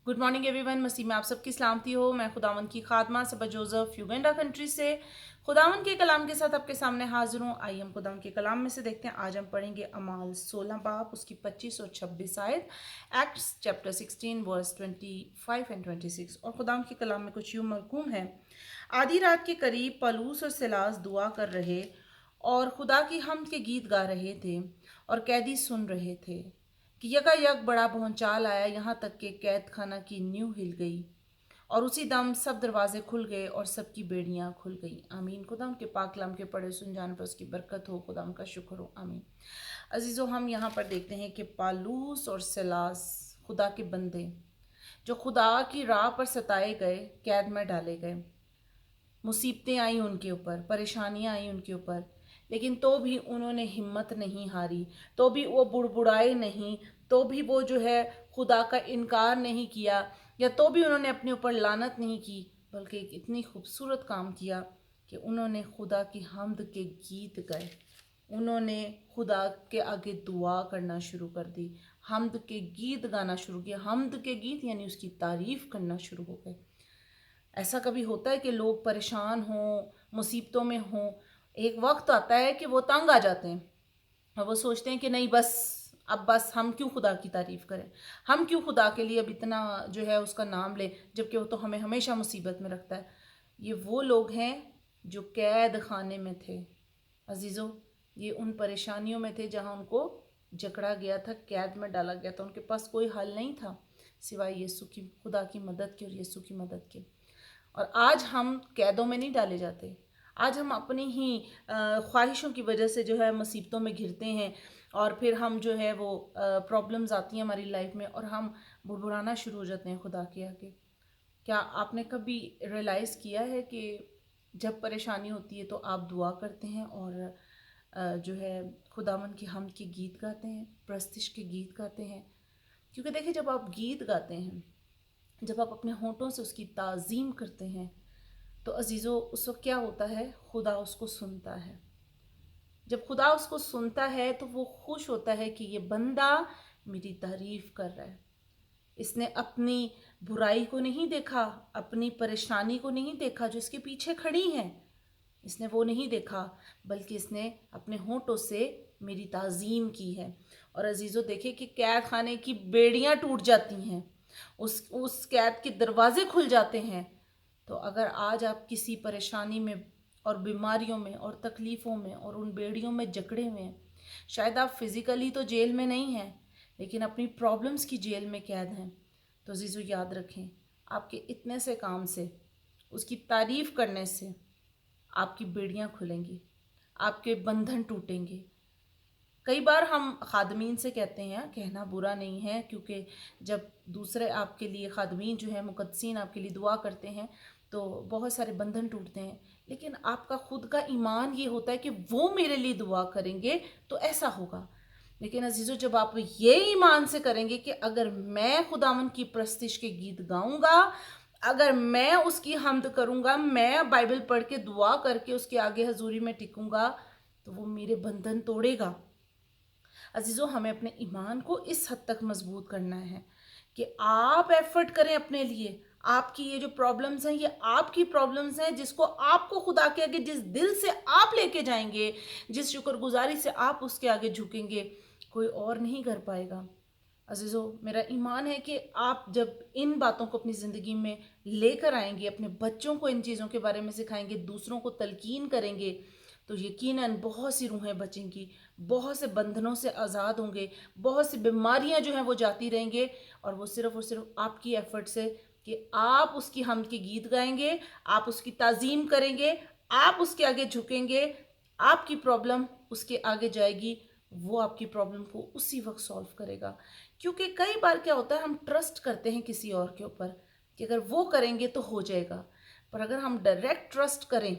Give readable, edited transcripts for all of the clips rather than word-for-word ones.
Good morning everyone. मसीह में आप सबकी सलामती हो। मैं खुदावन की खादमा सबा जोसेफ युगांडा कंट्री से खुदावन के कलाम के साथ आपके सामने हाजिर हूँ। आइए हम खुदावन के कलाम में से देखते हैं। आज हम पढ़ेंगे अमाल 16 बाब उसकी 25 और 26 आयत, एक्ट्स चैप्टर 16 वर्स 25 एंड 26। और खुदावन के कलाम में कुछ यूँ मरकूम है। आधी रात के करीब पलूस और सिलास दुआ कर रहे और खुदा की हमद के गीत गा रहे थे और कैदी सुन रहे थे कि यकायक बड़ा भूचाल आया, यहाँ तक कि कैद खाना की नींव हिल गई और उसी दम सब दरवाजे खुल गए और सबकी बेड़ियां खुल गई। आमीन। खुदा के पाक कलाम के पढ़े सुन जाने पर उसकी बरकत हो। खुदा का शुक्र हो। आमीन। अजीज़ों, हम यहाँ पर देखते हैं कि पालूस और सिलास खुदा के बंदे जो खुदा की राह पर सताए गए, कैद में डाले गए, मुसीबतें आई उनके ऊपर, परेशानियां आई उनके ऊपर, लेकिन तो भी उन्होंने हिम्मत नहीं हारी, तो भी वो बुड़बुड़ाए नहीं, तो भी वो जो है खुदा का इनकार नहीं किया, या तो भी उन्होंने अपने ऊपर लानत नहीं की, बल्कि एक इतनी खूबसूरत काम किया कि उन्होंने खुदा की हमद के गीत गाए। उन्होंने खुदा के आगे दुआ करना शुरू कर दी, हमद के गीत गाना शुरू किया। हमद के गीत यानी उसकी तारीफ़ करना शुरू हो गए। ऐसा कभी होता है कि लोग परेशान हों, मुसीबतों में हों, एक वक्त आता है कि वो तंग आ जाते हैं और वो सोचते हैं कि नहीं, बस हम क्यों खुदा की तारीफ़ करें, हम क्यों खुदा के लिए अब इतना जो है उसका नाम लें, जबकि वो तो हमें हमेशा मुसीबत में रखता है। ये वो लोग हैं जो कैद खाने में थे। अजीज़ों, ये उन परेशानियों में थे जहाँ उनको जकड़ा गया था, कैद में डाला गया था। उनके पास कोई हल नहीं था सिवाय यीशु की, खुदा की मदद के और यीशु की मदद के। और आज हम कैदों में नहीं डाले जाते। आज हम अपनी ही ख्वाहिशों की वजह से जो है मुसीबतों में घिरते हैं और फिर हम जो है वो प्रॉब्लम्स आती हैं हमारी लाइफ में और हम बुड़बुड़ाना शुरू हो जाते हैं खुदा के आगे। क्या आपने कभी रियलाइज़ किया है कि जब परेशानी होती है तो आप दुआ करते हैं और जो है खुदावन की हमद के गीत गाते हैं, प्रस्तिश के गीत गाते हैं? क्योंकि देखिए, जब आप गीत गाते हैं, जब आप अपने होंठों से उसकी ताज़ीम करते हैं, तो अजीज़ों उस वक्त क्या होता है, खुदा उसको सुनता है। जब खुदा उसको सुनता है तो वो खुश होता है कि ये बंदा मेरी तारीफ़ कर रहा है। इसने अपनी बुराई को नहीं देखा, अपनी परेशानी को नहीं देखा जो इसके पीछे खड़ी हैं, इसने वो नहीं देखा, बल्कि इसने अपने होंठों से मेरी ताज़ीम की है। और अजीज़ों, देखिए कि कैद खाने की बेड़ियां टूट जाती हैं, उस कैद के दरवाजे खुल जाते हैं। तो अगर आज आप किसी परेशानी में और बीमारियों में और तकलीफ़ों में और उन बेड़ियों में जकड़े हुए हैं, शायद आप फिज़िकली तो जेल में नहीं हैं, लेकिन अपनी प्रॉब्लम्स की जेल में कैद हैं, तो अजीज़ों याद रखें, आपके इतने से काम से, उसकी तारीफ़ करने से आपकी बेड़ियां खुलेंगी, आपके बंधन टूटेंगे। कई बार हम खादमीन से कहते हैं, कहना बुरा नहीं है, क्योंकि जब दूसरे आपके लिए खादमीन जो है मुकद्दसीन आपके लिए दुआ करते हैं तो बहुत सारे बंधन टूटते हैं, लेकिन आपका खुद का ईमान ये होता है कि वो मेरे लिए दुआ करेंगे तो ऐसा होगा। लेकिन अजीज़ों, जब आप ये ईमान से करेंगे कि अगर मैं खुदावन की प्रस्तिश के गीत गाऊंगा, अगर मैं उसकी हमद करूंगा, मैं बाइबल पढ़ के दुआ करके उसके आगे हजूरी में टिकूंगा, तो वो मेरे बंधन तोड़ेगा। अजीज़ों, हमें अपने ईमान को इस हद तक मजबूत करना है कि आप एफर्ट करें अपने लिए। आपकी ये जो प्रॉब्लम्स हैं, ये आपकी प्रॉब्लम्स हैं जिसको आपको खुदा के आगे जिस दिल से आप लेके जाएंगे, जिस शुक्रगुजारी से आप उसके आगे झुकेंगे, कोई और नहीं कर पाएगा। अजीज़ों, मेरा ईमान है कि आप जब इन बातों को अपनी ज़िंदगी में लेकर आएंगे, अपने बच्चों को इन चीज़ों के बारे में सिखाएंगे, दूसरों को तलकीन करेंगे, तो यकीनन बहुत सी रूहें बचेंगी, बहुत से बंधनों से आज़ाद होंगे, बहुत सी बीमारियां जो हैं वो जाती रहेंगे। और वो सिर्फ़ और सिर्फ आपकी एफ़र्ट से कि आप उसकी हमद के गीत गाएंगे, आप उसकी ताज़ीम करेंगे, आप उसके आगे झुकेंगे, आपकी प्रॉब्लम उसके आगे जाएगी, वो आपकी प्रॉब्लम को उसी वक्त सॉल्व करेगा। क्योंकि कई बार क्या होता है, हम ट्रस्ट करते हैं किसी और के ऊपर कि अगर वो करेंगे तो हो जाएगा, पर अगर हम डायरेक्ट ट्रस्ट करें,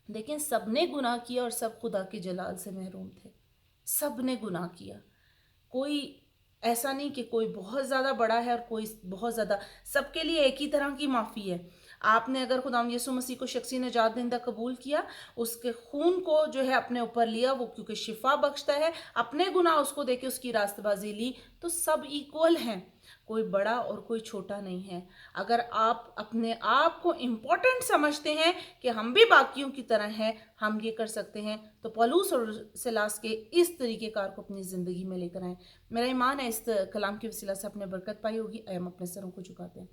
लेकिन सब ने गुनाह किया और सब खुदा के जलाल से महरूम थे। सब ने गुनाह किया। कोई ऐसा नहीं कि कोई बहुत ज़्यादा बड़ा है और कोई बहुत ज़्यादा, सबके लिए एक ही तरह की माफ़ी है। आपने अगर खुदाम यीशु मसीह को शख्सी निजात दहिंदा कबूल किया, उसके खून को जो है अपने ऊपर लिया, वो क्योंकि शिफा बख्शता है, अपने गुनाह उसको देके उसकी रास्तबाजी ली, तो सब इक्वल हैं। کوئی بڑا اور کوئی چھوٹا نہیں ہے. اگر آپ اپنے آپ کو امپورٹنٹ سمجھتے ہیں کہ ہم بھی باقیوں کی طرح ہیں, ہم یہ کر سکتے ہیں, تو پولوس اور سلاس کے اس طریقہ کار کو اپنی زندگی میں لے کر آئیں. میرا ایمان ہے اس کلام کی وسیلہ سے اپنے برکت پائی ہوگی. ہم اپنے سروں کو جھکاتے ہیں.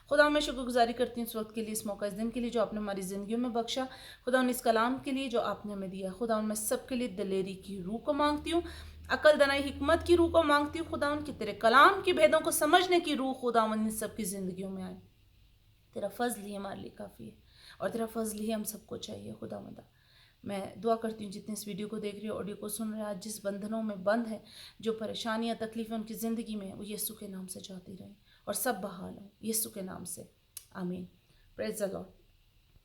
خدا میں شکر گزاری کرتی ہوں اس وقت کے لیے, اس موقع, اس دن کے لیے جو آپ نے ہماری زندگیوں میں بخشا. خدا اس کلام کے لیے جو آپ نے ہمیں دیا. خدا میں سب کے لیے دلیری کی روح کو مانگتی ہوں, عقل دانائی حکمت کی روح کو مانگتی ہوں. خدا کہ تیرے کلام کی بھیدوں کو سمجھنے کی روح خدا ان سب کی زندگیوں میں آئے. تیرا فضل ہی ہمارے لیے کافی ہے اور تیرا فضل ہی ہم سب کو چاہیے. خدا میں دعا کرتی ہوں جتنے اس ویڈیو کو دیکھ رہے ہو, آڈیو کو سن رہے ہیں, آج جس بندھنوں میں بند ہے, جو پریشانیاں تکلیفیں ان کی زندگی میں ہیں, وہ یسوع کے نام سے جاتی رہیں اور سب بحال ہوں یسوع کے نام سے. آمین. پریز دی لارڈ.